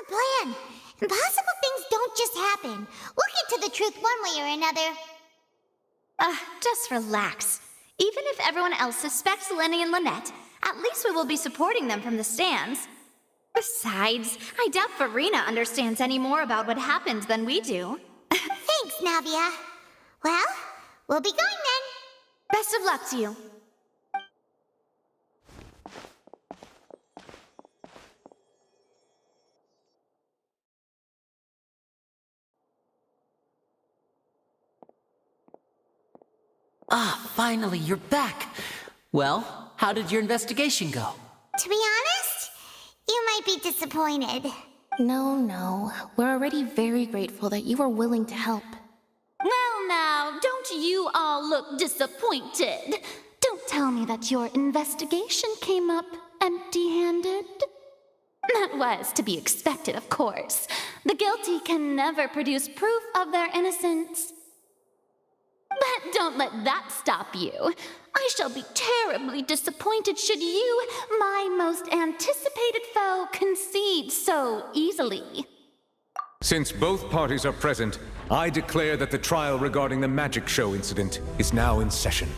the plan. Impossible things don't just happen. We'll get to the truth one way or another. Just relax. Even if everyone else suspects Lenny and Lynette, at least we will be supporting them from the stands. Besides, I doubt Farina understands any more about what happened than we do. Thanks, Navia. Well, we'll be going then. Best of luck to you. Finally, you're back. Well, how did your investigation go? To be honest, you might be disappointed. No. We're already very grateful that you were willing to help. Well now, don't you all look disappointed. Don't tell me that your investigation came up empty-handed. That was to be expected, of course. The guilty can never produce proof of their innocence. But don't let that stop you. I shall be terribly disappointed should you, my most anticipated foe, concede so easily. Since both parties are present, I declare that the trial regarding the magic show incident is now in session.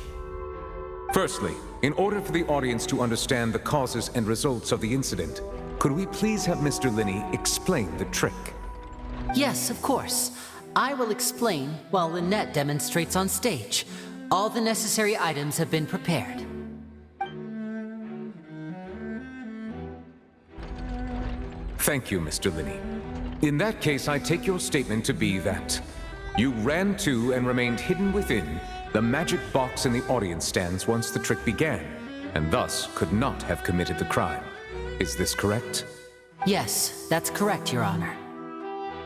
Firstly, in order for the audience to understand the causes and results of the incident, could we please have Mr. Linney explain the trick? Yes, of course. I will explain while Lynette demonstrates on stage. All the necessary items have been prepared. Thank you, Mr. Linney. In that case, I take your statement to be that you ran to and remained hidden within the magic box in the audience stands once the trick began, and thus could not have committed the crime. Is this correct? Yes, that's correct, Your Honor.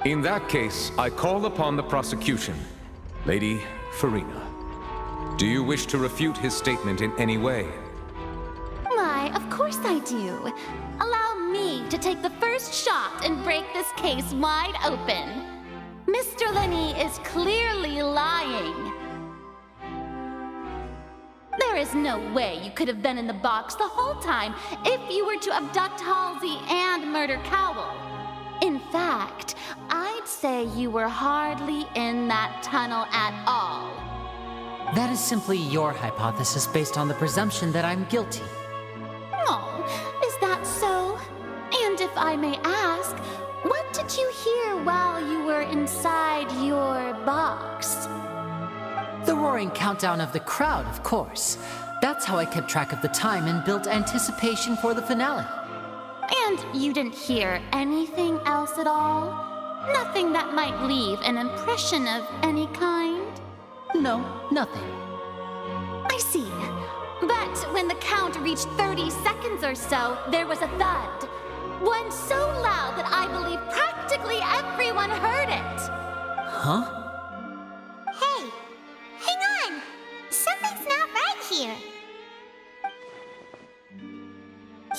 In that case, I call upon the prosecution. Lady Farina, do you wish to refute his statement in any way? Why, of course I do. Allow me to take the first shot and break this case wide open. Mr. Linney is clearly lying. There is no way you could have been in the box the whole time if you were to abduct Halsey and murder Cowell. In fact, I'd say you were hardly in that tunnel at all. That is simply your hypothesis based on the presumption that I'm guilty. Oh, is that so? And if I may ask, what did you hear while you were inside your box? The roaring countdown of the crowd, of course. That's how I kept track of the time and built anticipation for the finale. And you didn't hear anything else at all? Nothing that might leave an impression of any kind? No, nothing. I see. But when the count reached 30 seconds or so, there was a thud. One so loud that I believe practically everyone heard it. Huh? Hey, hang on. Something's not right here.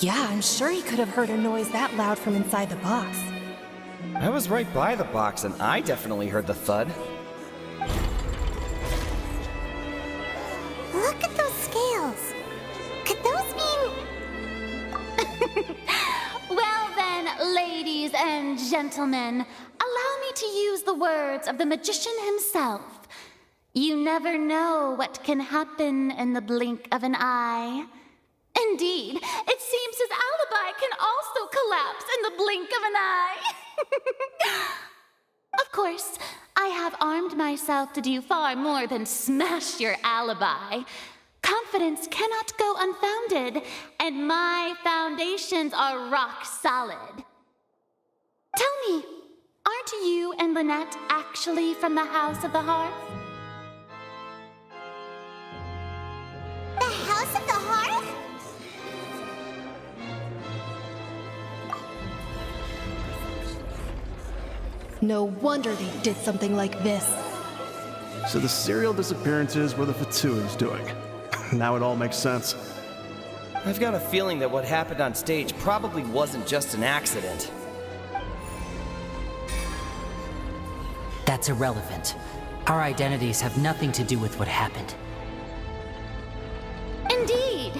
Yeah, I'm sure he could have heard a noise that loud from inside the box. I was right by the box, and I definitely heard the thud. Look at those scales. Could those mean... Well then, ladies and gentlemen, allow me to use the words of the magician himself. You never know what can happen in the blink of an eye. Indeed, it seems his alibi can also collapse in the blink of an eye. Of course, I have armed myself to do far more than smash your alibi. Confidence cannot go unfounded, and my foundations are rock solid. Tell me, aren't you and Lynette actually from the House of the Hearth? The House of the Hearth? No wonder they did something like this. So the serial disappearances were the Fatsui's doing. Now it all makes sense. I've got a feeling that what happened on stage probably wasn't just an accident. That's irrelevant. Our identities have nothing to do with what happened. Indeed.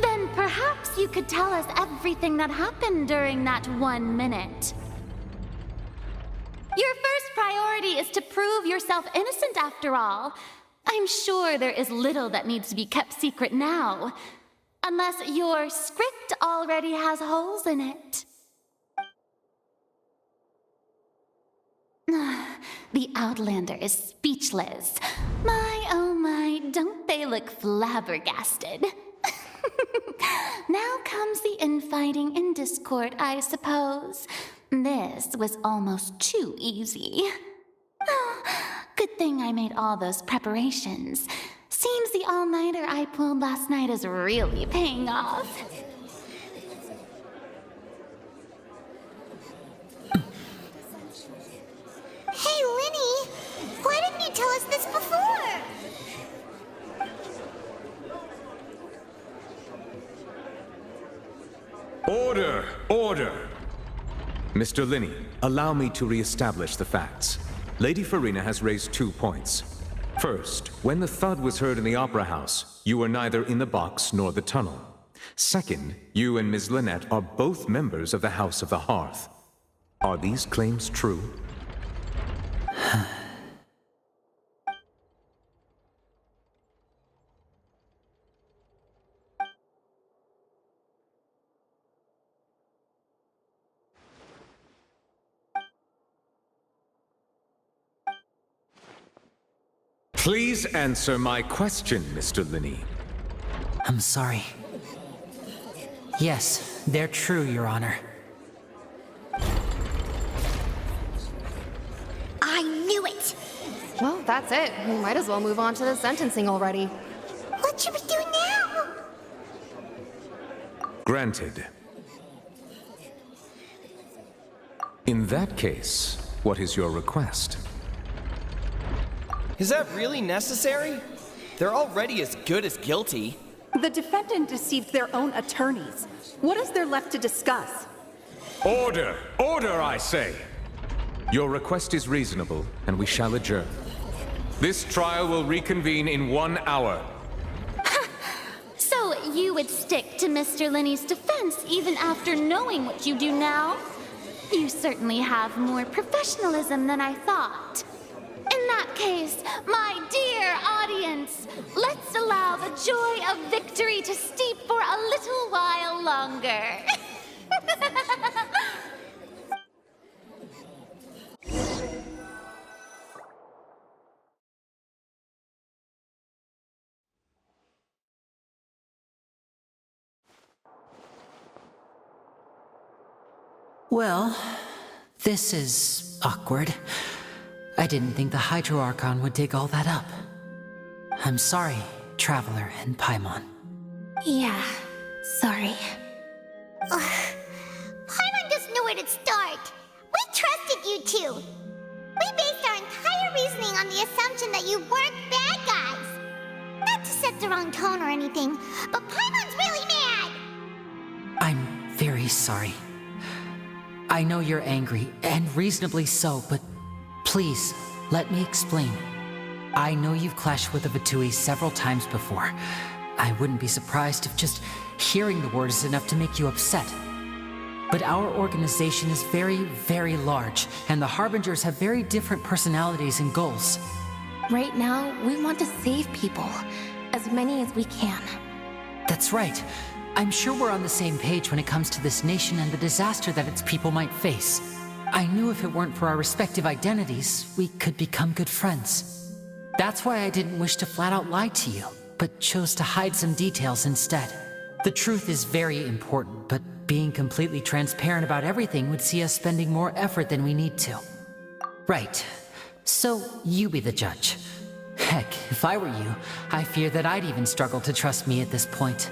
Then perhaps you could tell us everything that happened during that 1 minute. Your first priority is to prove yourself innocent after all. I'm sure there is little that needs to be kept secret now. Unless your script already has holes in it. The Outlander is speechless. My, oh my, don't they look flabbergasted? Now comes the infighting and discord, I suppose. This was almost too easy. Good thing I made all those preparations. Seems the all-nighter I pulled last night is really paying off. Hey, Linny! Why didn't you tell us this before? Order! Order! Mr. Linney, allow me to re-establish the facts. Lady Farina has raised 2 points. First, when the thud was heard in the Opera House, you were neither in the box nor the tunnel. Second, you and Ms. Lynette are both members of the House of the Hearth. Are these claims true? Please answer my question, Mr. Linney. I'm sorry. Yes, they're true, Your Honor. I knew it! Well, that's it. We might as well move on to the sentencing already. What should we do now? Granted. In that case, what is your request? Is that really necessary? They're already as good as guilty. The defendant deceived their own attorneys. What is there left to discuss? Order! Order, I say! Your request is reasonable, and we shall adjourn. This trial will reconvene in 1 hour. So you would stick to Mr. Linney's defense even after knowing what you do now? You certainly have more professionalism than I thought. In that case, my dear audience, let's allow the joy of victory to steep for a little while longer. Well, this is awkward. I didn't think the Hydro Archon would dig all that up. I'm sorry, Traveler and Paimon. Yeah, sorry. Paimon doesn't know where to start. We trusted you two. We based our entire reasoning on the assumption that you weren't bad guys. Not to set the wrong tone or anything, but Paimon's really mad. I'm very sorry. I know you're angry, and reasonably so, but please, let me explain. I know you've clashed with the Vitui several times before. I wouldn't be surprised if just hearing the word is enough to make you upset. But our organization is very, very large, and the Harbingers have very different personalities and goals. Right now, we want to save people. As many as we can. That's right. I'm sure we're on the same page when it comes to this nation and the disaster that its people might face. I knew if it weren't for our respective identities, we could become good friends. That's why I didn't wish to flat out lie to you, but chose to hide some details instead. The truth is very important, but being completely transparent about everything would see us spending more effort than we need to. Right. So, you be the judge. Heck, if I were you, I fear that I'd even struggle to trust me at this point.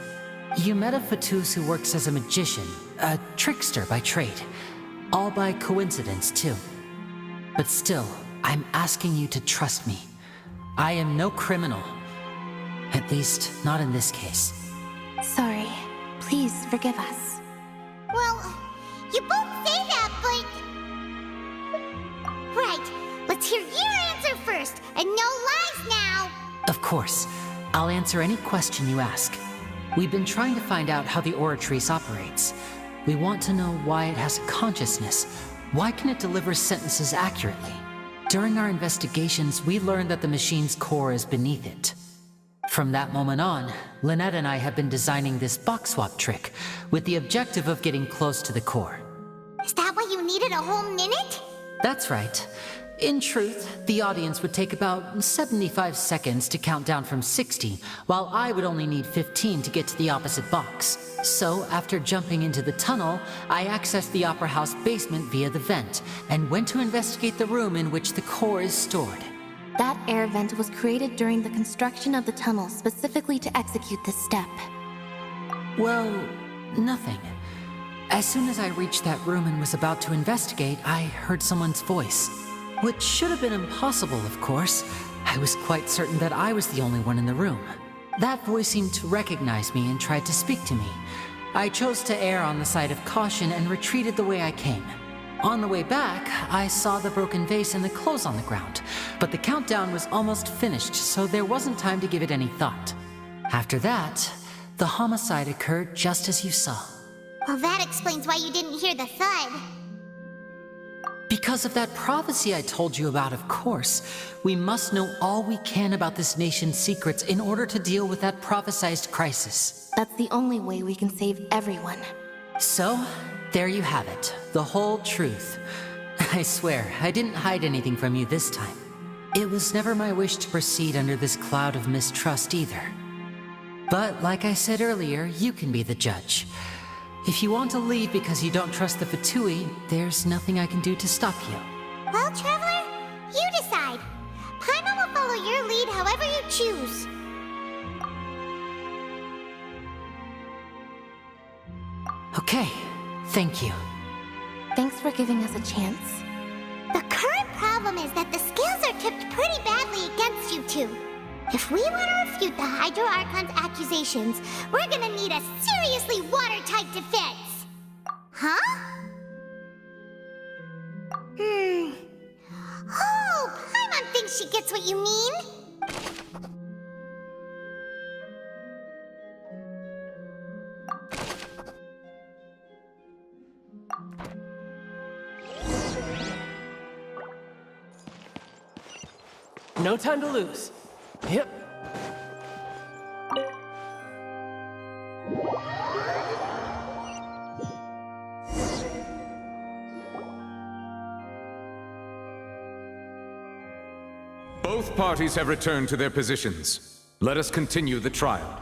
You met a Fatus who works as a magician, a trickster by trade. All by coincidence, too. But still, I'm asking you to trust me. I am no criminal. At least, not in this case. Sorry. Please forgive us. Well, you both say that, but... Right, let's hear your answer first, and no lies now! Of course. I'll answer any question you ask. We've been trying to find out how the Oratrice operates. We want to know why it has a consciousness, Why can it deliver sentences accurately? During our investigations, we learned that the machine's core is beneath it. From that moment on, Lynette and I have been designing this box swap trick with the objective of getting close to the core. Is that why you needed a whole minute? That's right. In truth, the audience would take about 75 seconds to count down from 60, while I would only need 15 to get to the opposite box. So, after jumping into the tunnel, I accessed the Opera House basement via the vent, and went to investigate the room in which the core is stored. That air vent was created during the construction of the tunnel specifically to execute this step. Well, nothing. As soon as I reached that room and was about to investigate, I heard someone's voice. Which should have been impossible, of course. I was quite certain that I was the only one in the room. That voice seemed to recognize me and tried to speak to me. I chose to err on the side of caution and retreated the way I came. On the way back, I saw the broken vase and the clothes on the ground, but the countdown was almost finished, so there wasn't time to give it any thought. After that, the homicide occurred just as you saw. Well, that explains why you didn't hear the thud. Because of that prophecy I told you about, of course. We must know all we can about this nation's secrets in order to deal with that prophesized crisis. That's the only way we can save everyone. So, there you have it. The whole truth. I swear, I didn't hide anything from you this time. It was never my wish to proceed under this cloud of mistrust either. But, like I said earlier, you can be the judge. If you want to leave because you don't trust the Fatui, there's nothing I can do to stop you. Well, Traveler, you decide. Paimon will follow your lead however you choose. Okay, thank you. Thanks for giving us a chance. The current problem is that the scales are tipped pretty badly against you two. If we want to refute the Hydro Archon's accusations, we're gonna need a seriously watertight defense. Huh? Oh, Paimon thinks she gets what you mean. No time to lose. Yep. Both parties have returned to their positions. Let us continue the trial.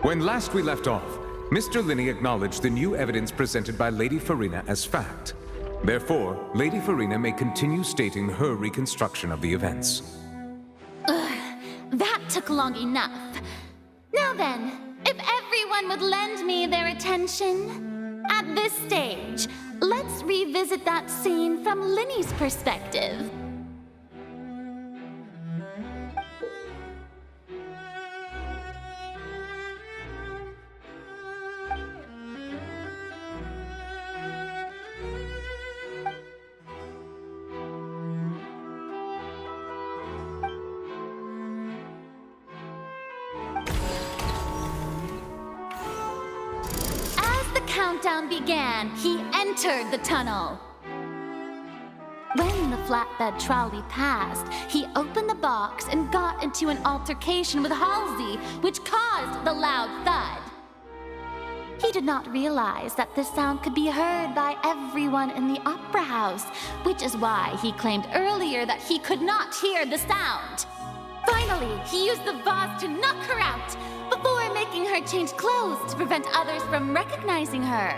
When last we left off, Mr. Linney acknowledged the new evidence presented by Lady Farina as fact. Therefore, Lady Farina may continue stating her reconstruction of the events. That took long enough. Now then, if everyone would lend me their attention. At this stage, let's revisit that scene from Linney's perspective. Countdown began, he entered the tunnel. When the flatbed trolley passed, he opened the box and got into an altercation with Halsey, which caused the loud thud. He did not realize that this sound could be heard by everyone in the Opera House, which is why he claimed earlier that he could not hear the sound. Finally, he used the vase to knock her out, before making her change clothes to prevent others from recognizing her.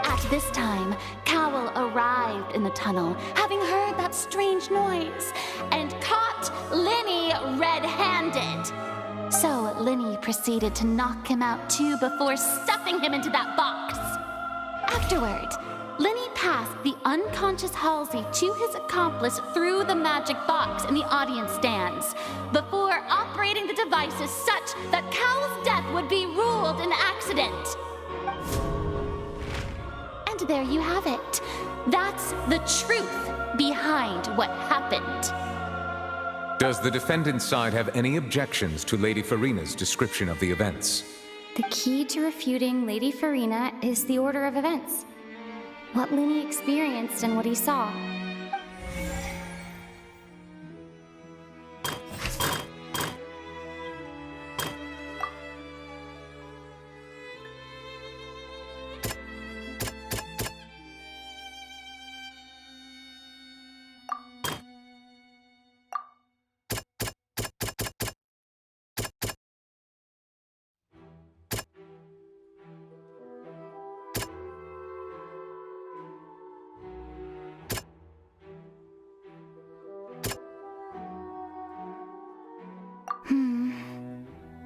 At this time, Cowell arrived in the tunnel, having heard that strange noise, and caught Linney red-handed. So Linney proceeded to knock him out too before stuffing him into that box. Afterward, Linney passed the unconscious Halsey to his accomplice through the magic box in the audience stands, before operating the devices such that Cowell's death would be ruled an accident. And there you have it. That's the truth behind what happened. Does the defendant's side have any objections to Lady Farina's description of the events? The key to refuting Lady Farina is the order of events. What Linny experienced and what he saw.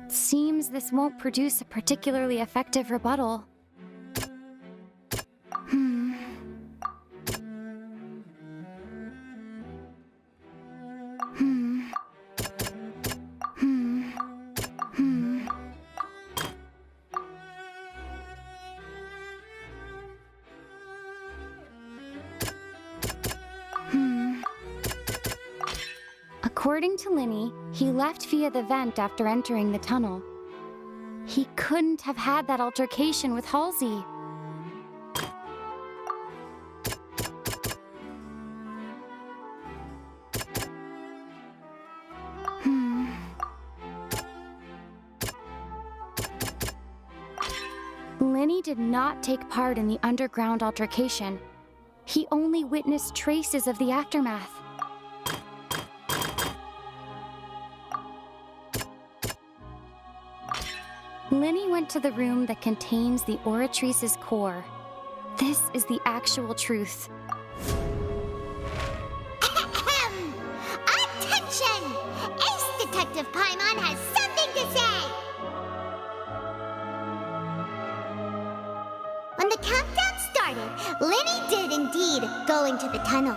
Seems this won't produce a particularly effective rebuttal. According to Linny, he left via the vent after entering the tunnel. He couldn't have had that altercation with Halsey. Linny did not take part in the underground altercation. He only witnessed traces of the aftermath. Linny went to the room that contains the Oratrice's core. This is the actual truth. Attention! Ace Detective Paimon has something to say! When the countdown started, Linny did indeed go into the tunnel.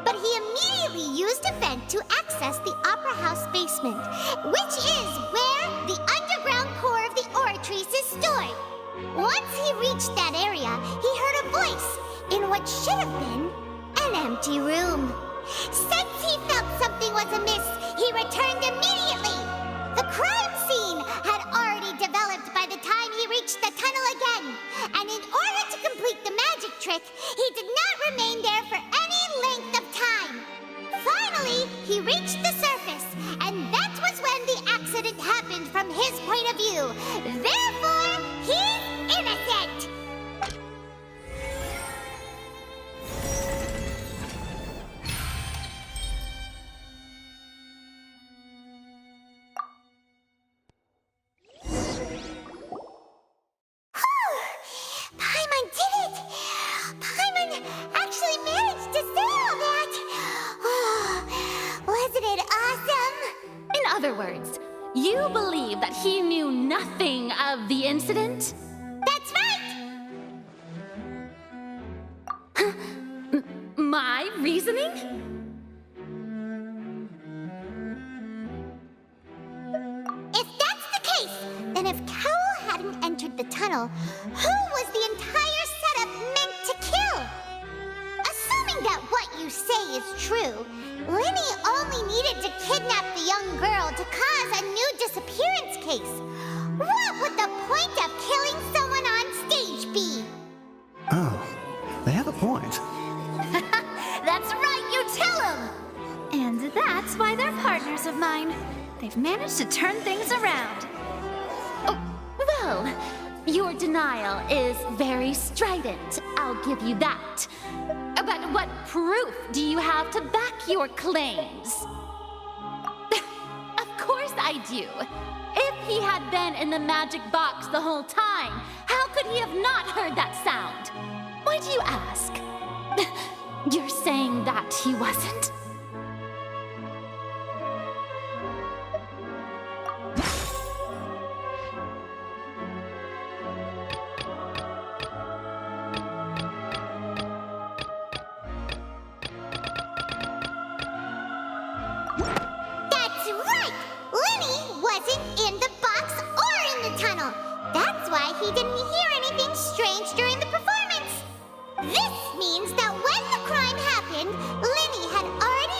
But he immediately used a vent to access the Opera House basement, which is where the underground core of the Oratrice is stored. Once he reached that area, he heard a voice in what should have been an empty room. Since he felt something was amiss, he returned immediately. The crime scene had already developed by the time he reached the tunnel again, and in order to complete the magic trick, he did not remain there for any length of time. Finally, he reached the surface, and that was when the accident happened from his point of view. Therefore, he's innocent! Paimon did it! Paimon actually managed to say all that! Wasn't it awesome? In other words, you believe that he knew nothing of the incident? That's right! My reasoning? If that's the case, then if Cowell hadn't entered the tunnel, who was the entire setup meant to kill? Assuming that what you say is true, Linny only needed to kidnap the young girl to cause a new disappearance case. What would the point of killing someone on stage be? Oh, they have a point. That's right, you tell him! And that's why they're partners of mine. They've managed to turn things around. Oh, well, your denial is very strident, I'll give you that. But what proof do you have to back your claims? Of course I do. If he had been in the magic box the whole time, how could he have not heard that sound? Why do you ask? You're saying that he wasn't? That's right! Linny wasn't in the box or in the tunnel. That's why he didn't hear anything strange during the performance. This means that when the crime happened, Linny had already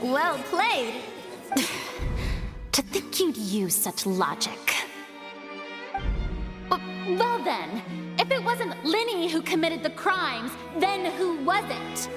Well played. To think you'd use such logic. Well then, if it wasn't Linny who committed the crimes, then who was it?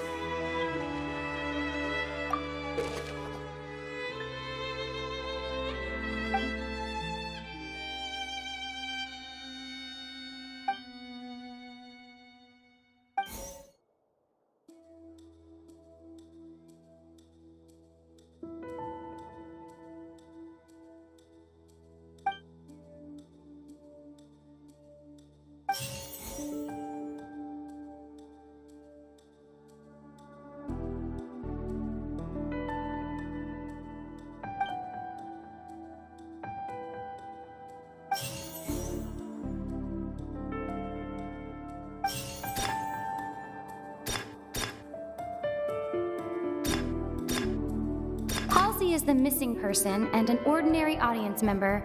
Halsey is the missing person and an ordinary audience member.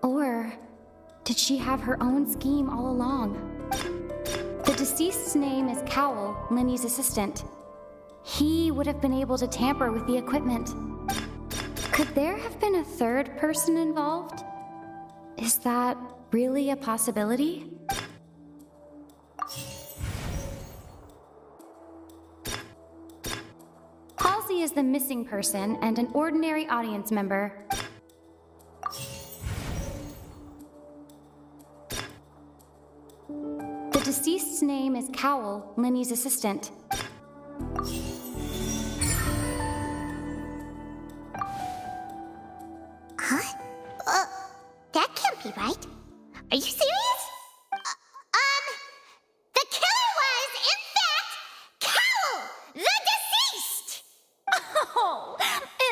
Or did she have her own scheme all along? The deceased's name is Cowell, Linny's assistant. He would have been able to tamper with the equipment. Could there have been a third person involved? Is that really a possibility? Halsey is the missing person and an ordinary audience member. The deceased's name is Cowell, Linny's assistant. Huh? That can't be right. Are you serious? The killer was, in fact, Cowell, the deceased! Oh,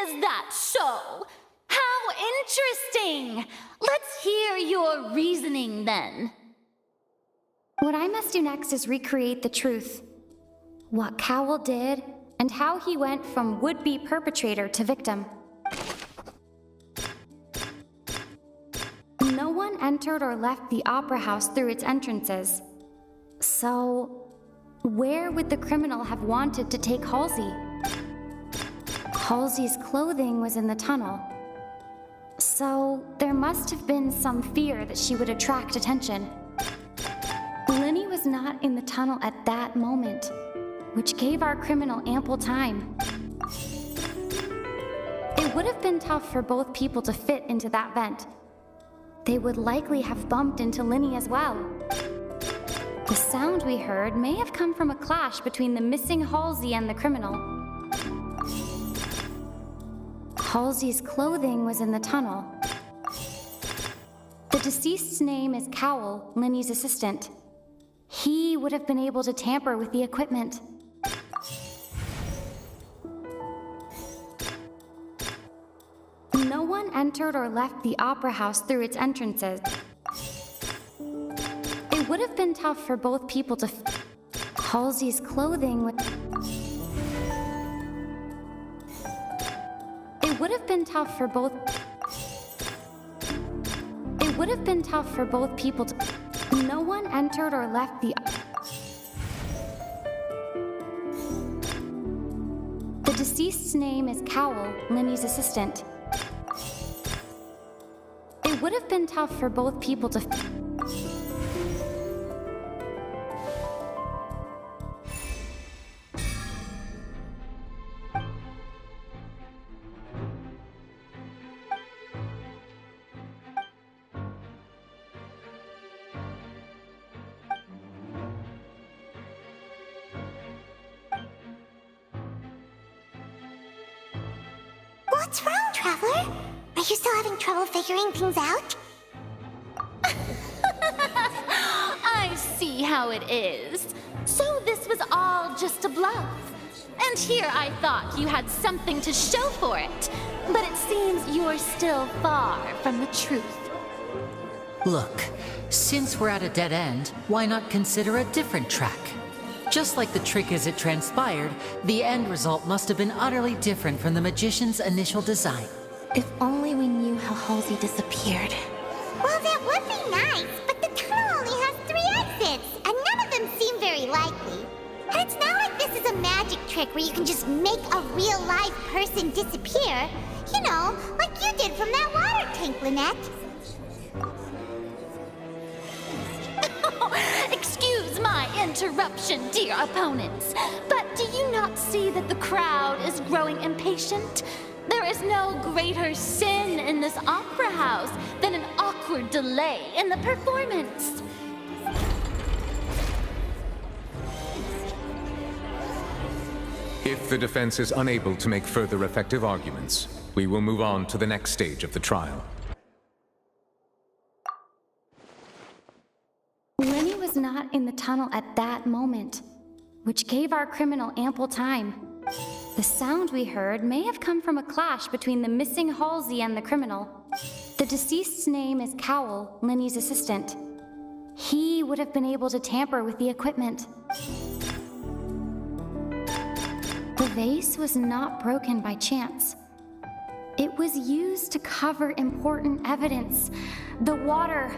is that so? How interesting! Let's hear your reasoning then. What I must do next is recreate the truth. What Cowell did, and how he went from would-be perpetrator to victim. No one entered or left the opera house through its entrances. So, where would the criminal have wanted to take Halsey? Halsey's clothing was in the tunnel. So, there must have been some fear that she would attract attention. Linny was not in the tunnel at that moment, which gave our criminal ample time. It would have been tough for both people to fit into that vent. They would likely have bumped into Linny as well. The sound we heard may have come from a clash between the missing Halsey and the criminal. Halsey's clothing was in the tunnel. The deceased's name is Cowell, Linny's assistant. He would have been able to tamper with the equipment. No one entered or left the opera house through its entrances. It would have been tough for both people to Halsey's clothing was... It would have been tough for both... It would have been tough for both people to... No one entered or left the... The deceased's name is Cowell, Linny's assistant. It would have been tough for both people to... What's wrong, Traveler? Are you still having trouble figuring things out? I see how it is. So this was all just a bluff. And here I thought you had something to show for it. But it seems you're still far from the truth. Look, since we're at a dead end, why not consider a different track? Just like the trick as it transpired, the end result must have been utterly different from the magician's initial design. If only we knew how Halsey disappeared. Well, that would be nice, but the tunnel only has 3 exits, and none of them seem very likely. And It's not like this is a magic trick where you can just make a real live person disappear. You know, like you did from that water tank, Lynette. Excuse my interruption, dear opponents, but do you not see that the crowd is growing impatient? There is no greater sin in this opera house than an awkward delay in the performance. If the defense is unable to make further effective arguments, we will move on to the next stage of the trial. Lenny was not in the tunnel at that moment, which gave our criminal ample time. The sound we heard may have come from a clash between the missing Halsey and the criminal. The deceased's name is Cowell, Lenny's assistant. He would have been able to tamper with the equipment. The vase was not broken by chance. It was used to cover important evidence. The water.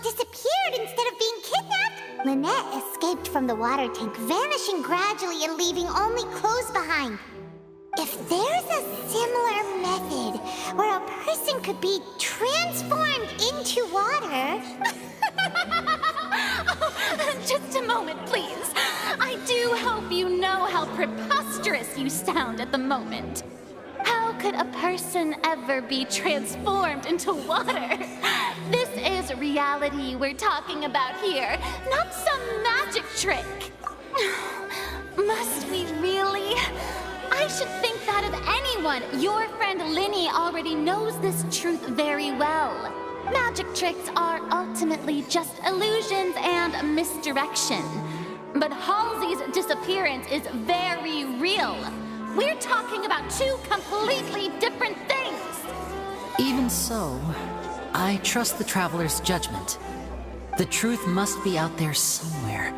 Disappeared instead of being kidnapped. Lynette escaped from the water tank, vanishing gradually and leaving only clothes behind. If there's a similar method where a person could be transformed into water... Just a moment, please. I do hope you know how preposterous you sound at the moment. How could a person ever be transformed into water? This is reality we're talking about here, not some magic trick. Must we really? I should think that of anyone. Your friend Linny already knows this truth very well. Magic tricks are ultimately just illusions and misdirection. But Halsey's disappearance is very real. We're talking about two completely different things. Even so, I trust the Traveler's judgment. The truth must be out there somewhere.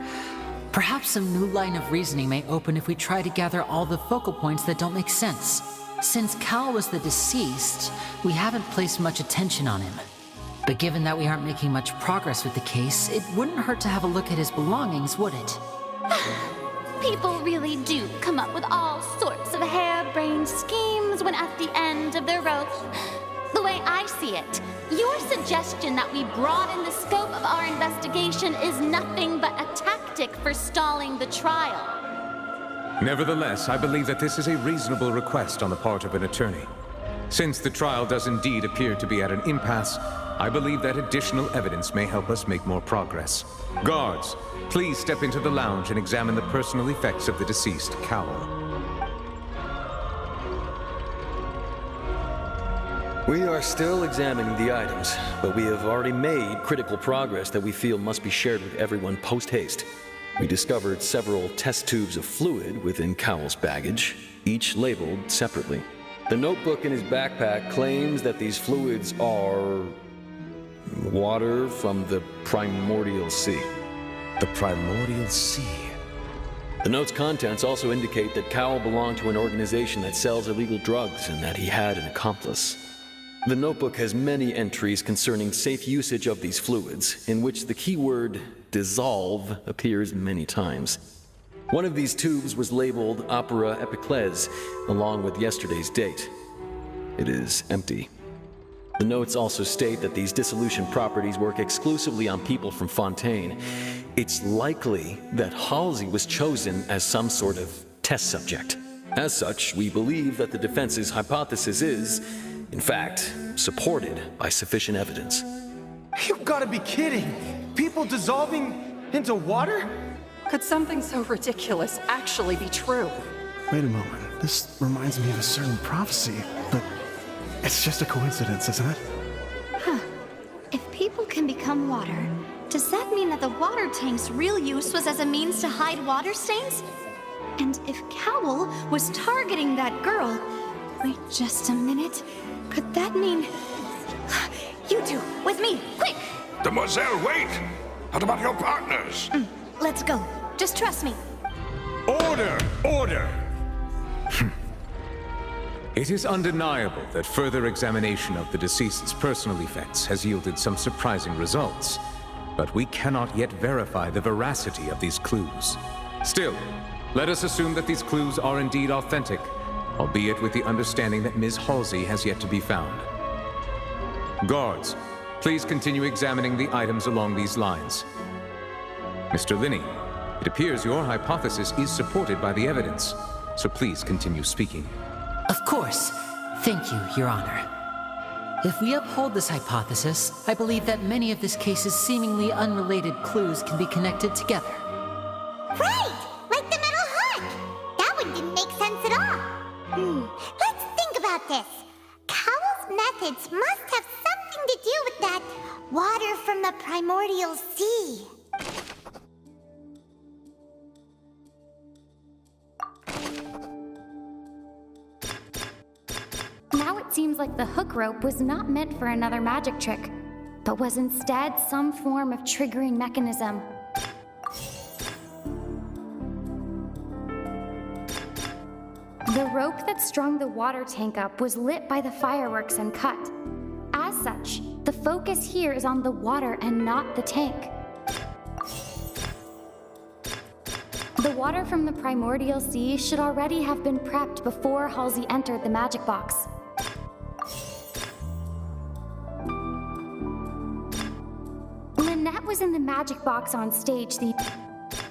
Perhaps some new line of reasoning may open if we try to gather all the focal points that don't make sense. Since Cal was the deceased, we haven't placed much attention on him. But given that we aren't making much progress with the case, it wouldn't hurt to have a look at his belongings, would it? People really do come up with all sorts of harebrained schemes when at the end of their rope. The way I see it, your suggestion that we broaden the scope of our investigation is nothing but a tactic for stalling the trial. Nevertheless, I believe that this is a reasonable request on the part of an attorney. Since the trial does indeed appear to be at an impasse, I believe that additional evidence may help us make more progress. Guards, please step into the lounge and examine the personal effects of the deceased, Cowell. We are still examining the items, but we have already made critical progress that we feel must be shared with everyone post-haste. We discovered several test tubes of fluid within Cowell's baggage, each labeled separately. The notebook in his backpack claims that these fluids are water from the primordial sea. The primordial sea. The note's contents also indicate that Cowell belonged to an organization that sells illegal drugs and that he had an accomplice. The notebook has many entries concerning safe usage of these fluids, in which the keyword dissolve appears many times. One of these tubes was labeled Opera Epiclese, along with yesterday's date. It is empty. The notes also state that these dissolution properties work exclusively on people from Fontaine. It's likely that Halsey was chosen as some sort of test subject. As such, we believe that the defense's hypothesis is, in fact, supported by sufficient evidence. You've got to be kidding! People dissolving into water? Could something so ridiculous actually be true? Wait a moment. This reminds me of a certain prophecy, but it's just a coincidence, isn't it? Huh. If people can become water, does that mean that the water tank's real use was as a means to hide water stains? And if Cowell was targeting that girl... Wait just a minute. Could that mean... You two, with me, quick! Demoiselle, wait! What about your partners? Let's go. Just trust me. Order! Order! It is undeniable that further examination of the deceased's personal effects has yielded some surprising results, but we cannot yet verify the veracity of these clues. Still, let us assume that these clues are indeed authentic, albeit with the understanding that Ms. Halsey has yet to be found. Guards, please continue examining the items along these lines. Mr. Linney, it appears your hypothesis is supported by the evidence, so please continue speaking. Of course. Thank you, Your Honor. If we uphold this hypothesis, I believe that many of this case's seemingly unrelated clues can be connected together. Right! Like the metal hook! That one didn't make sense at all. Let's think about this. Cowell's methods must have something to do with that water from the primordial sea. Now it seems like the hook rope was not meant for another magic trick, but was instead some form of triggering mechanism. The rope that strung the water tank up was lit by the fireworks and cut. As such, the focus here is on the water and not the tank. The water from the primordial sea should already have been prepped before Halsey entered the magic box. Lynette was in the magic box on stage.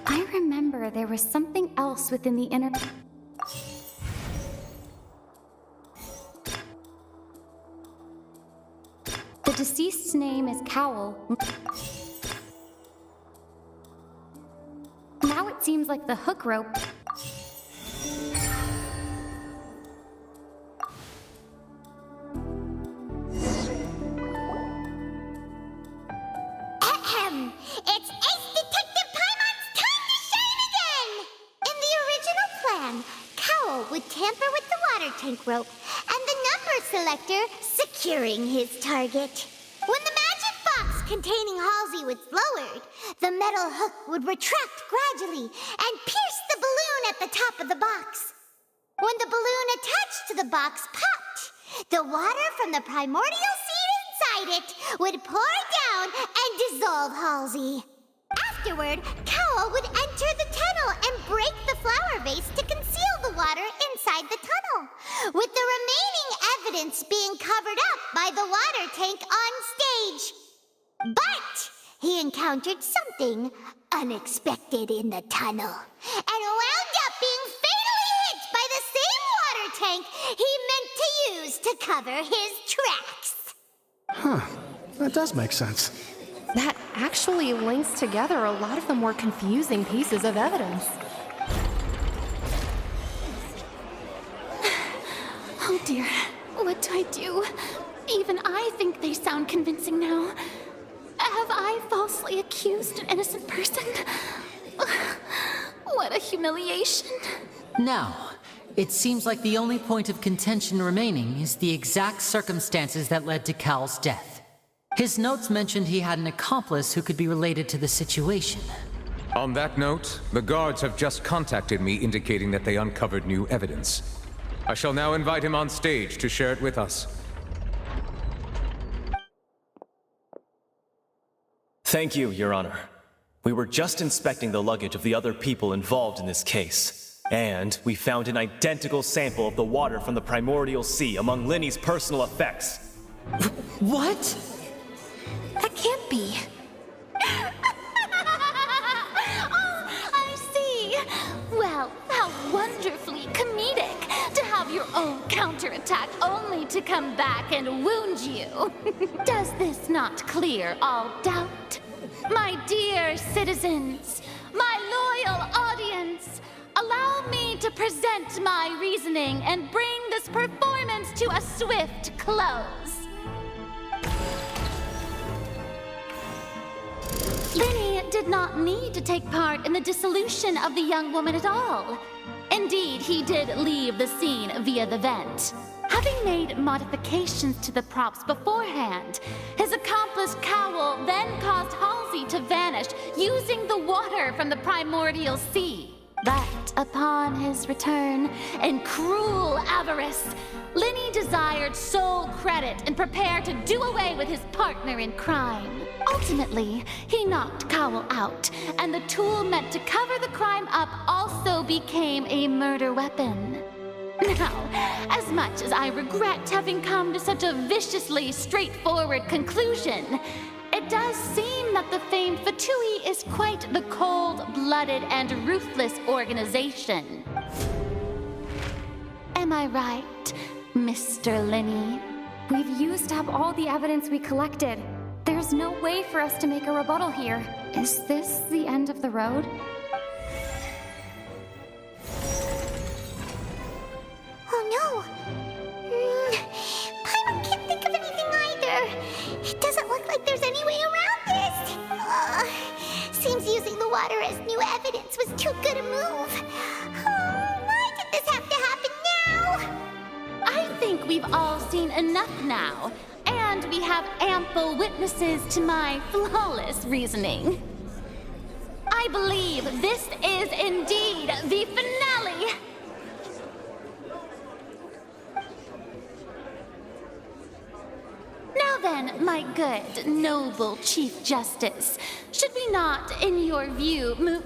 I remember there was something else within the inner... The deceased's name is Cowell. Now it seems like the hook rope... It's Ace Detective Paimon's time to shine again! In the original plan, Cowell would tamper with the water tank rope and the number selector securing his target. When the magic box containing Halsey was lowered, the metal hook would retract gradually and pierce the balloon at the top of the box. When the balloon attached to the box popped, the water from the primordial sea inside it would pour down and dissolve Halsey. Afterward, Cowell would enter the tunnel and break the flower vase to conceal the water inside the tunnel, with the remaining evidence being covered up by the water tank on stage. But he encountered something unexpected in the tunnel and wound up being fatally hit by the same water tank he meant to use to cover his tracks. Huh. That does make sense. That actually links together a lot of the more confusing pieces of evidence. Oh dear, what do I do? Even I think they sound convincing now. Have I falsely accused an innocent person? What a humiliation. Now, it seems like the only point of contention remaining is the exact circumstances that led to Cal's death. His notes mentioned he had an accomplice who could be related to the situation. On that note, the guards have just contacted me indicating that they uncovered new evidence. I shall now invite him on stage to share it with us. Thank you, Your Honor. We were just inspecting the luggage of the other people involved in this case, and we found an identical sample of the water from the primordial sea among Linny's personal effects. What? That can't be. Oh, I see. Well, how wonderfully comedic to have your own counterattack only to come back and wound you. Does this not clear all doubt? My dear citizens, my loyal audience, allow me to present my reasoning and bring this performance to a swift close. Linny did not need to take part in the dissolution of the young woman at all. Indeed, he did leave the scene via the vent. Having made modifications to the props beforehand, his accomplice Cowell then caused Halsey to vanish using the water from the primordial sea. That upon his return, in cruel avarice, Linny desired sole credit and prepared to do away with his partner in crime. Ultimately, he knocked Cowell out, and the tool meant to cover the crime up also became a murder weapon. Now, as much as I regret having come to such a viciously straightforward conclusion, it does seem that the famed Fatui is quite the cold-blooded and ruthless organization. Am I right, Mr. Linny? We've used up all the evidence we collected. There's no way for us to make a rebuttal here. Is this the end of the road? Oh no! I can't think of anything either. It doesn't look like there's any way around this. Seems using the water as new evidence was too good a move. Why did this have to happen now? I think we've all seen enough now, and we have ample witnesses to my flawless reasoning. I believe this is indeed the finale. Now then, my good, noble Chief Justice, should we not, in your view, move...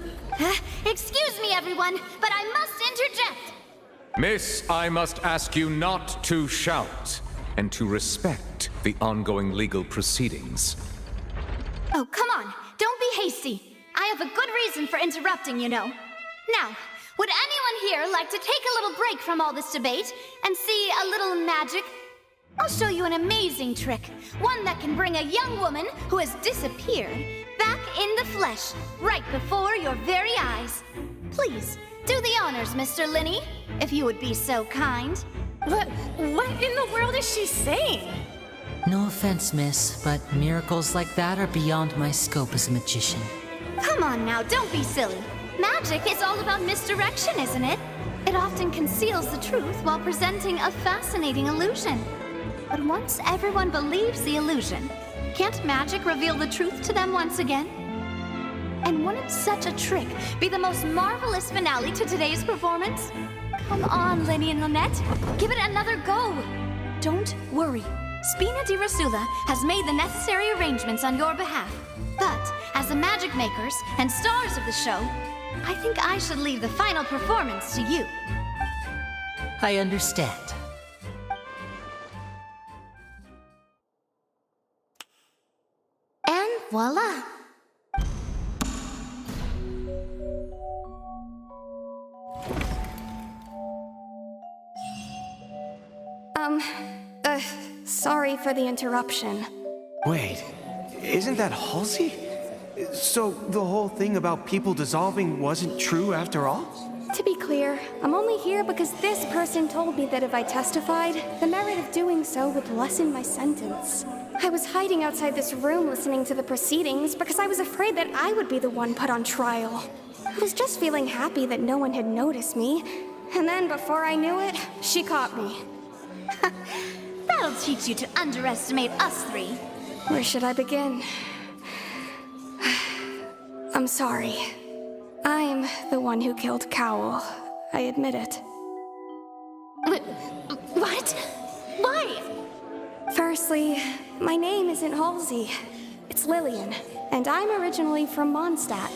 Excuse me, everyone, but I must interject. Miss, I must ask you not to shout, and to respect the ongoing legal proceedings. Oh, come on. Don't be hasty. I have a good reason for interrupting, you know. Now, would anyone here like to take a little break from all this debate and see a little magic? I'll show you an amazing trick. One that can bring a young woman who has disappeared back in the flesh, right before your very eyes. Please, do the honors, Mr. Linny, if you would be so kind. What in the world is she saying? No offense, miss, but miracles like that are beyond my scope as a magician. Come on now, don't be silly. Magic is all about misdirection, isn't it? It often conceals the truth while presenting a fascinating illusion. But once everyone believes the illusion, can't magic reveal the truth to them once again? And wouldn't such a trick be the most marvelous finale to today's performance? Come on, Linny and Lynette, give it another go. Don't worry. Spina di Rasula has made the necessary arrangements on your behalf. But as the magic makers and stars of the show, I think I should leave the final performance to you. I understand. And voila! Sorry for the interruption. Wait, isn't that Halsey? So the whole thing about people dissolving wasn't true after all? To be clear, I'm only here because this person told me that if I testified, the merit of doing so would lessen my sentence. I was hiding outside this room listening to the proceedings because I was afraid that I would be the one put on trial. I was just feeling happy that no one had noticed me, and then before I knew it, she caught me. That'll teach you to underestimate us three. Where should I begin? I'm sorry. I'm the one who killed Cowell. I admit it. What? Why? Firstly, my name isn't Halsey. It's Lillian, and I'm originally from Mondstadt.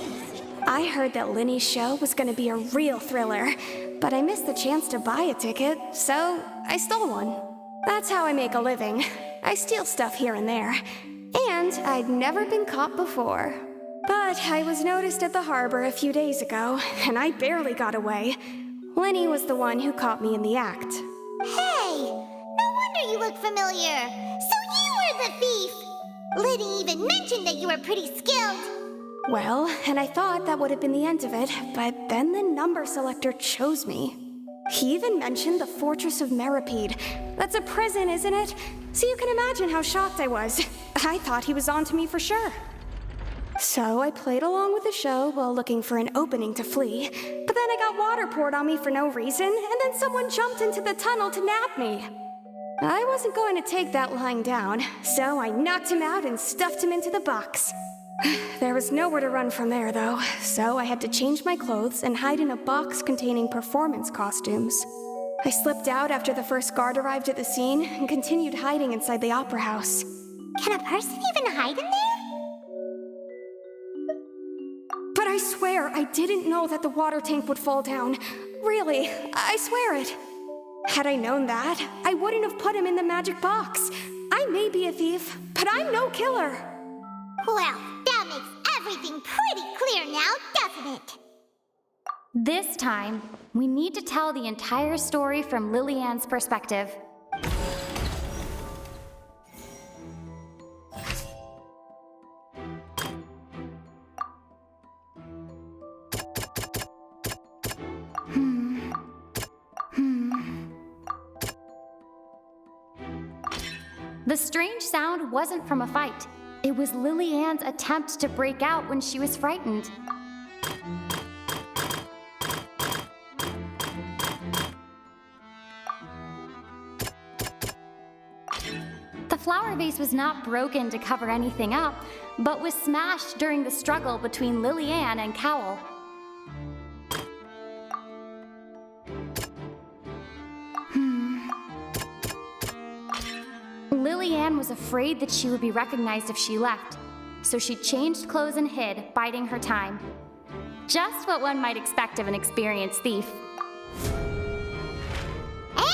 I heard that Linny's show was gonna be a real thriller, but I missed the chance to buy a ticket, so I stole one. That's how I make a living. I steal stuff here and there. And I'd never been caught before. But I was noticed at the harbor a few days ago, and I barely got away. Linny was the one who caught me in the act. Hey! No wonder you look familiar. So you were the thief! Liddy even mentioned that you were pretty skilled. Well, and I thought that would have been the end of it, but then the number selector chose me. He even mentioned the Fortress of Meripede. That's a prison, isn't it? So you can imagine how shocked I was. I thought he was onto me for sure. So I played along with the show while looking for an opening to flee, but then I got water poured on me for no reason, and then someone jumped into the tunnel to nab me. I wasn't going to take that lying down, so I knocked him out and stuffed him into the box. There was nowhere to run from there, though, so I had to change my clothes and hide in a box containing performance costumes. I slipped out after the first guard arrived at the scene and continued hiding inside the opera house. Can a person even hide in there? But I swear I didn't know that the water tank would fall down. Really, I swear it. Had I known that, I wouldn't have put him in the magic box. I may be a thief, but I'm no killer. Well, that makes everything pretty clear now, doesn't it? This time, we need to tell the entire story from Lillian's perspective. The strange sound wasn't from a fight. It was Lillian's attempt to break out when she was frightened. The flower vase was not broken to cover anything up, but was smashed during the struggle between Lillian and Cowell. Lillian was afraid that she would be recognized if she left, so she changed clothes and hid, biding her time. Just what one might expect of an experienced thief. And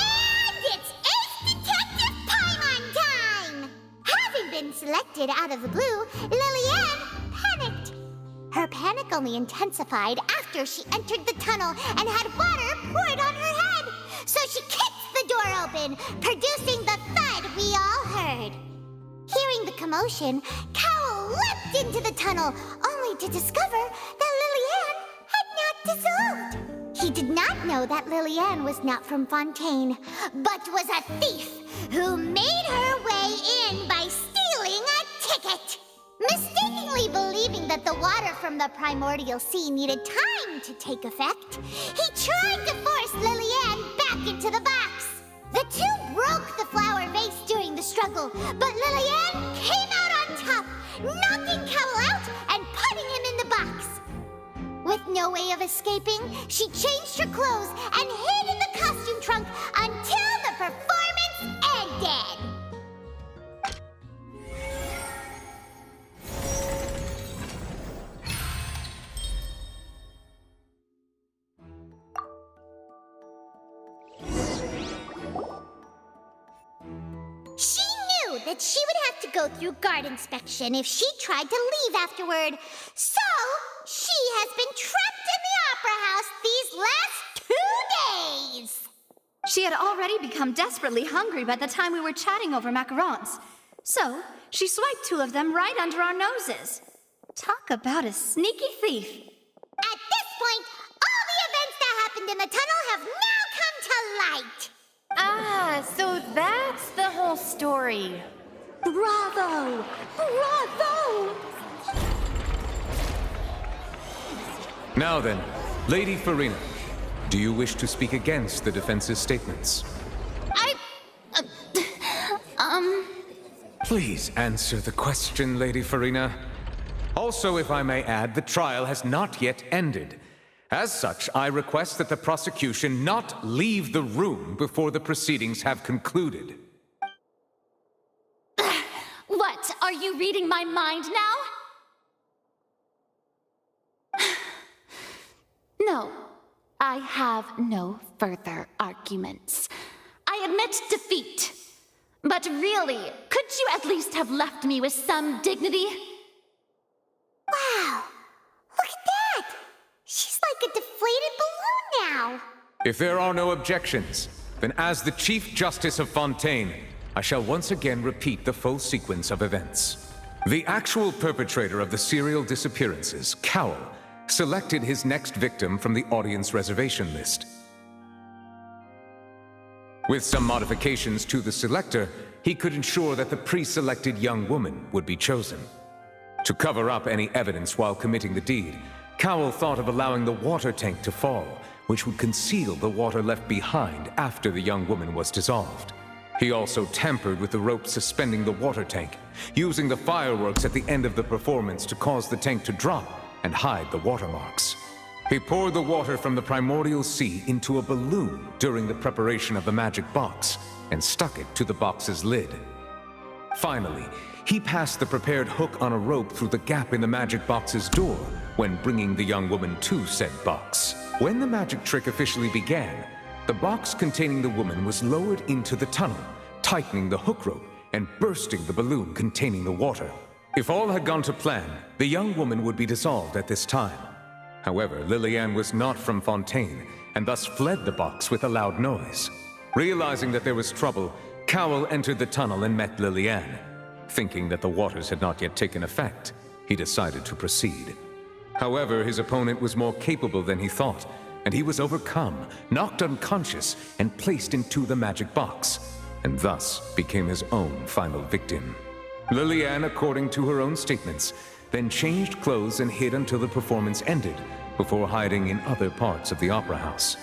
it's Ace Detective Paimon time! Having been selected out of the blue, Lillian panicked. Her panic only intensified after she entered the tunnel and had water poured on her head. So she kicked the door open, producing the thud we all heard. Hearing the commotion, Cowell leapt into the tunnel, only to discover that Lillian had not dissolved. He did not know that Lillian was not from Fontaine, but was a thief who made her way in by stealing a ticket. Mistakenly believing that the water from the primordial sea needed time to take effect, he tried to force Lillian back into the box. The two broke the flower vase during the struggle, but Lillian came out on top, knocking Cowell out and putting him in the box. With no way of escaping, she changed her clothes and hid in the costume trunk until the performance ended. She knew that she would have to go through guard inspection if she tried to leave afterward. So, she has been trapped in the opera house these last 2 days. She had already become desperately hungry by the time we were chatting over macarons. So, she swiped 2 of them right under our noses. Talk about a sneaky thief. At this point, all the events that happened in the tunnel have now come to light. Ah, so that's the whole story. Bravo! Bravo! Now then, Lady Farina, do you wish to speak against the defense's statements? Please answer the question, Lady Farina. Also, if I may add, the trial has not yet ended. As such, I request that the prosecution not leave the room before the proceedings have concluded. What? Are you reading my mind now? No, I have no further arguments. I admit defeat. But really, could you at least have left me with some dignity? Wow, look at that! She's like a deflated balloon now. If there are no objections, then as the Chief Justice of Fontaine, I shall once again repeat the full sequence of events. The actual perpetrator of the serial disappearances, Cowell, selected his next victim from the audience reservation list. With some modifications to the selector, he could ensure that the pre-selected young woman would be chosen. To cover up any evidence while committing the deed, Cowell thought of allowing the water tank to fall, which would conceal the water left behind after the young woman was dissolved. He also tampered with the rope suspending the water tank, using the fireworks at the end of the performance to cause the tank to drop and hide the watermarks. He poured the water from the primordial sea into a balloon during the preparation of the magic box and stuck it to the box's lid. Finally, he passed the prepared hook on a rope through the gap in the magic box's door when bringing the young woman to said box. When the magic trick officially began, the box containing the woman was lowered into the tunnel, tightening the hook rope and bursting the balloon containing the water. If all had gone to plan, the young woman would be dissolved at this time. However, Lillian was not from Fontaine, and thus fled the box with a loud noise. Realizing that there was trouble, Cowell entered the tunnel and met Lillian. Thinking that the waters had not yet taken effect, he decided to proceed. However, his opponent was more capable than he thought, and he was overcome, knocked unconscious, and placed into the magic box, and thus became his own final victim. Lillian, according to her own statements, then changed clothes and hid until the performance ended, before hiding in other parts of the opera house.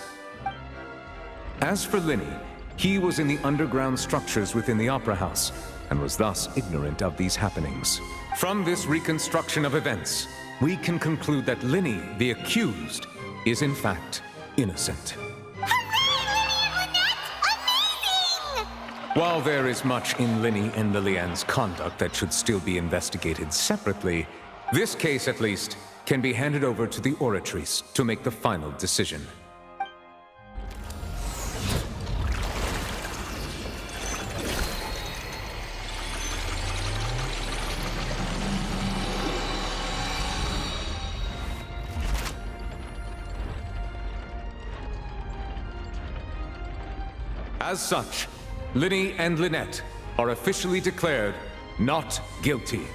As for Linny, he was in the underground structures within the opera house, and was thus ignorant of these happenings. From this reconstruction of events, we can conclude that Linny, the accused, is in fact innocent. While there is much in Linny and Lillian's conduct that should still be investigated separately, this case, at least, can be handed over to the Oratrice to make the final decision. As such, Linny and Lynette are officially declared not guilty.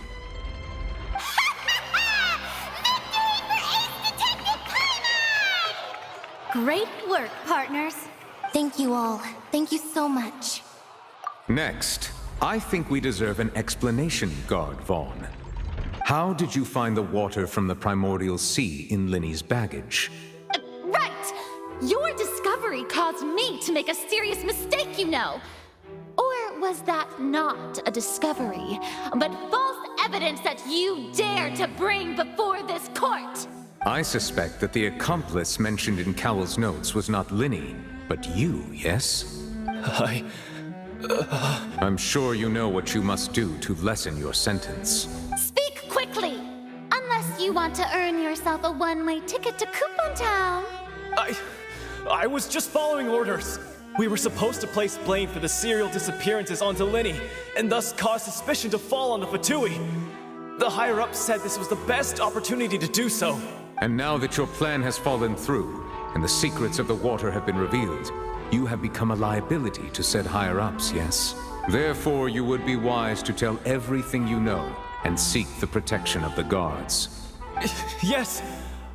Great work, partners. Thank you all. Thank you so much. Next, I think we deserve an explanation, Guard Vaughn. How did you find the water from the primordial sea in Linny's baggage? Right! Your discovery caused me to make a serious mistake, you know. Or was that not a discovery, but false evidence that you dare to bring before this court? I suspect that the accomplice mentioned in Cowell's notes was not Linny, but you, yes? I'm sure you know what you must do to lessen your sentence. Speak quickly! Unless you want to earn yourself a one-way ticket to Coupon Town. I was just following orders. We were supposed to place blame for the serial disappearances onto Linny, and thus cause suspicion to fall on the Fatui. The higher-ups said this was the best opportunity to do so. And now that your plan has fallen through, and the secrets of the water have been revealed, you have become a liability to said higher-ups, yes? Therefore, you would be wise to tell everything you know, and seek the protection of the guards. Yes,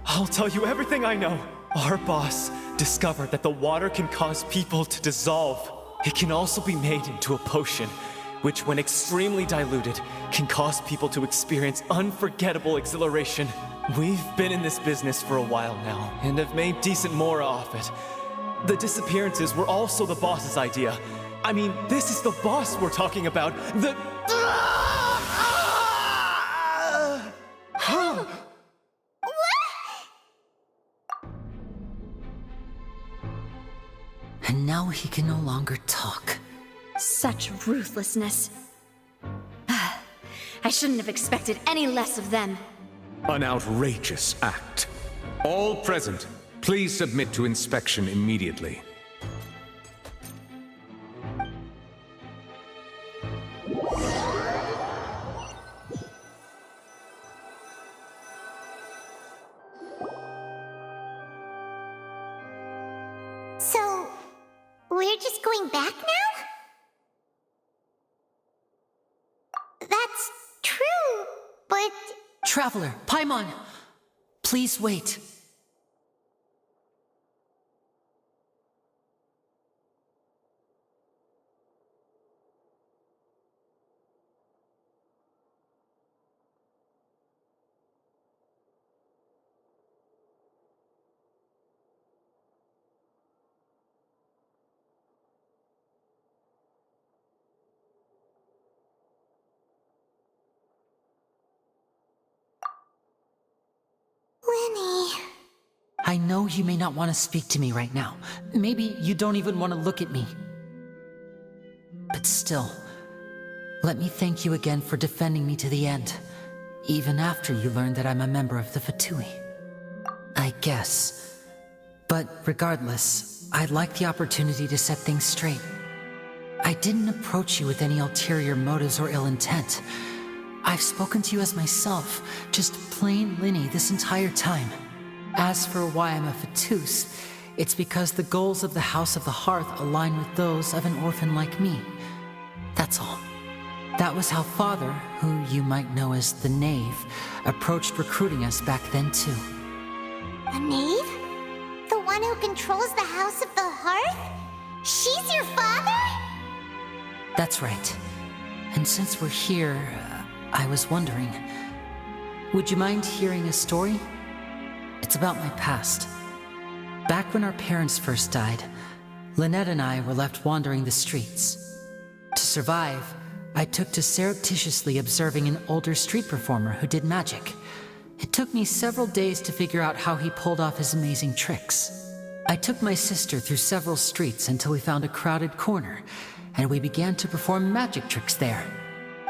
I'll tell you everything I know. Our boss discovered that the water can cause people to dissolve. It can also be made into a potion, which when extremely diluted, can cause people to experience unforgettable exhilaration. We've been in this business for a while now, and have made decent mora off it. The disappearances were also the boss's idea. I mean, this is the boss we're talking about. The... And now he can no longer talk. Such ruthlessness. I shouldn't have expected any less of them. An outrageous act. All present, please submit to inspection immediately. So, we're just going back now? That's true, but... Traveler, Paimon, please wait. I know you may not want to speak to me right now. Maybe you don't even want to look at me. But still, let me thank you again for defending me to the end, even after you learned that I'm a member of the Fatui. I guess. But regardless, I'd like the opportunity to set things straight. I didn't approach you with any ulterior motives or ill intent. I've spoken to you as myself, just plain Linny this entire time. As for why I'm a Fatus, it's because the goals of the House of the Hearth align with those of an orphan like me. That's all. That was how Father, who you might know as the Knave, approached recruiting us back then too. A knave? The one who controls the House of the Hearth? She's your father? That's right. And since we're here, I was wondering, would you mind hearing a story? It's about my past. Back when our parents first died, Lynette and I were left wandering the streets. To survive, I took to surreptitiously observing an older street performer who did magic. It took me several days to figure out how he pulled off his amazing tricks. I took my sister through several streets until we found a crowded corner, and we began to perform magic tricks there.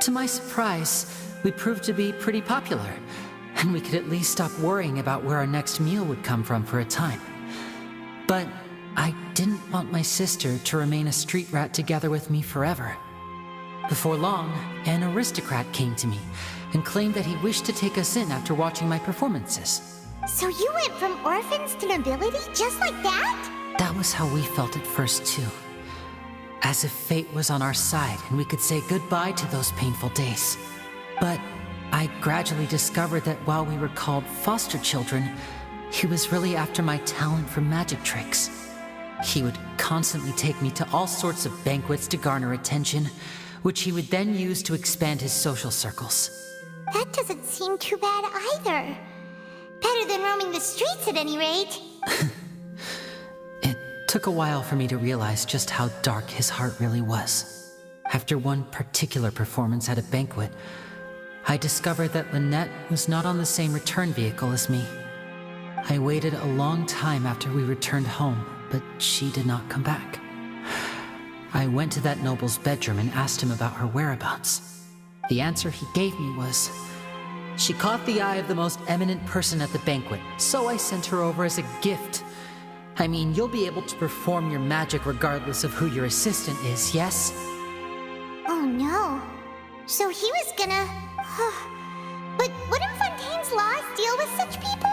To my surprise, we proved to be pretty popular, and we could at least stop worrying about where our next meal would come from for a time. But I didn't want my sister to remain a street rat together with me forever. Before long, an aristocrat came to me and claimed that he wished to take us in after watching my performances. So you went from orphans to nobility just like that? That was how we felt at first too. As if fate was on our side and we could say goodbye to those painful days. But I gradually discovered that while we were called foster children, he was really after my talent for magic tricks. He would constantly take me to all sorts of banquets to garner attention, which he would then use to expand his social circles. That doesn't seem too bad either. Better than roaming the streets at any rate. It took a while for me to realize just how dark his heart really was. After one particular performance at a banquet, I discovered that Lynette was not on the same return vehicle as me. I waited a long time after we returned home, but she did not come back. I went to that noble's bedroom and asked him about her whereabouts. The answer he gave me was, she caught the eye of the most eminent person at the banquet, so I sent her over as a gift. I mean, you'll be able to perform your magic regardless of who your assistant is, yes? Oh no. So he was gonna... But wouldn't Fontaine's laws deal with such people?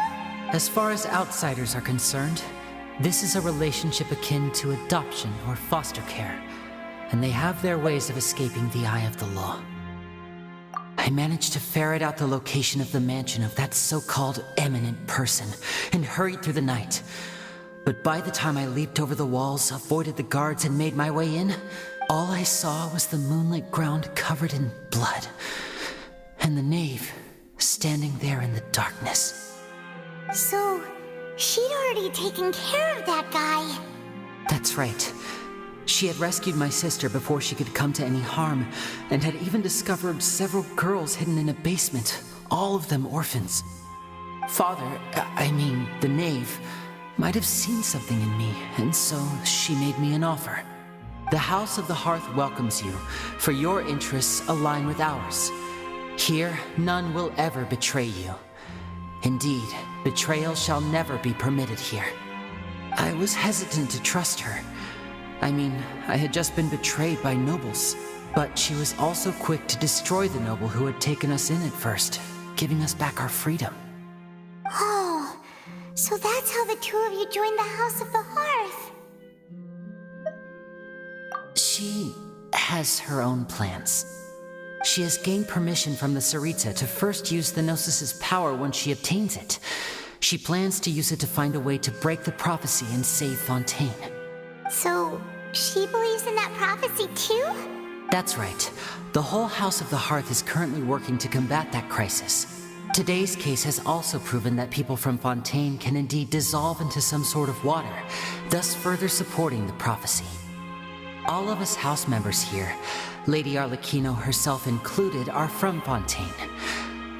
As far as outsiders are concerned, this is a relationship akin to adoption or foster care, and they have their ways of escaping the eye of the law. I managed to ferret out the location of the mansion of that so-called eminent person and hurried through the night. But by the time I leaped over the walls, avoided the guards, and made my way in, all I saw was the moonlit ground covered in blood, and the knave standing there in the darkness. So, she'd already taken care of that guy. That's right. She had rescued my sister before she could come to any harm, and had even discovered several girls hidden in a basement, all of them orphans. Father, the knave, might have seen something in me, and so she made me an offer. The House of the Hearth welcomes you, for your interests align with ours. Here, none will ever betray you. Indeed, betrayal shall never be permitted here. I was hesitant to trust her. I had just been betrayed by nobles, but she was also quick to destroy the noble who had taken us in at first, giving us back our freedom. Oh, so that's how the two of you joined the House of the Hearth. She has her own plans. She has gained permission from the Sarita to first use the Gnosis' power when she obtains it. She plans to use it to find a way to break the prophecy and save Fontaine. So, she believes in that prophecy too? That's right. The whole House of the Hearth is currently working to combat that crisis. Today's case has also proven that people from Fontaine can indeed dissolve into some sort of water, thus further supporting the prophecy. All of us house members here, Lady Arlecchino herself included, are from Fontaine.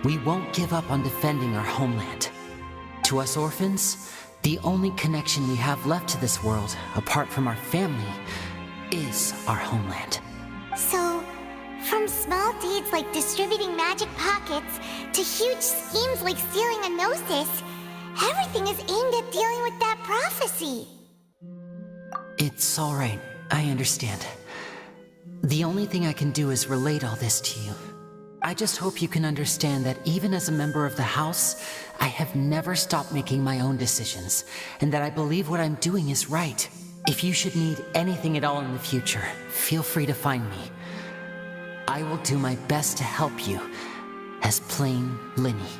We won't give up on defending our homeland. To us orphans, The only connection we have left to this world, apart from our family, is our homeland. So, from small deeds like distributing magic pockets to huge schemes like stealing a Gnosis, everything is aimed at dealing with that prophecy. It's all right. I understand. The only thing I can do is relate all this to you. I just hope you can understand that even as a member of the House, I have never stopped making my own decisions, and that I believe what I'm doing is right. If you should need anything at all in the future, feel free to find me. I will do my best to help you, as plain Linny.